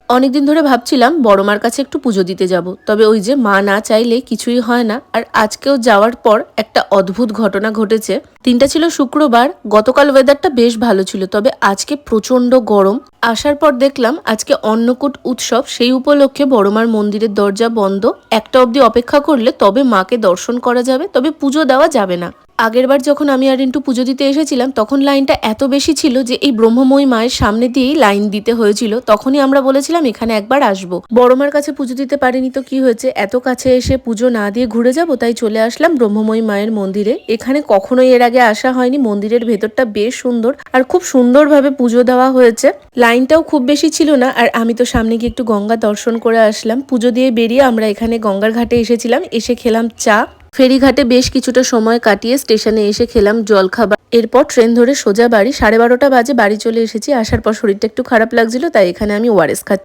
অনেকদিন ধরে ভাবছিলাম বড় মার কাছে একটু পুজো দিতে যাব, তবে ওই যে মা না চাইলে কিছুই হয় না। আর আজকেও যাওয়ার পর একটা অদ্ভুত ঘটনা ঘটেছে। দিনটা ছিল শুক্রবার, গতকাল ওয়েদারটা বেশ ভালো ছিল, তবে আজকে প্রচন্ড গরম। আসার পর দেখলাম আজকে অন্নকূট উৎসব, সেই উপলক্ষে বড় মার মন্দিরের দরজা বন্ধ। একটা অবধি অপেক্ষা করলে তবে মাকে দর্শন করা যাবে, তবে পুজো দেওয়া যাবে না। আগেরবার যখন আমি আর রিন্টু পুজো দিতে এসেছিলাম তখন লাইনটা এত বেশি ছিল যে এই ব্রহ্মময়ী মায়ের সামনে দিয়েই লাইন দিতে হয়েছিল। তখনই আমরা বলেছিলাম এখানে একবার আসবো। বড় মার কাছে পুজো দিতে পারিনি তো কি হয়েছে, এত কাছে এসে পুজো না দিয়ে ঘুরে যাব, তাই চলে আসলাম ব্রহ্মময়ী মায়ের মন্দিরে। এখানে কখনোই এর আগে আসা হয়নি। মন্দিরের ভেতরটা বেশ সুন্দর আর খুব সুন্দরভাবে পুজো দেওয়া হয়েছে। লাইনটাও খুব বেশি ছিল না। আর আমি তো সামনে গিয়ে একটু গঙ্গা দর্শন করে আসলাম। পুজো দিয়ে বেরিয়ে আমরা এখানে গঙ্গার ঘাটে এসেছিলাম, এসে খেলাম চা। ফেরিঘাটে বেশ কিছুটা সময় কাটিয়ে স্টেশনে এসে খেলাম জলখাবার। এরপর ট্রেন ধরে সোজা বাড়ি। 12:30 বাজে বাড়ি চলে এসেছি। আসার পর শরীরটা একটু খারাপ লাগছিল, তাই এখানে আমি ওআরএস খাচ্ছি।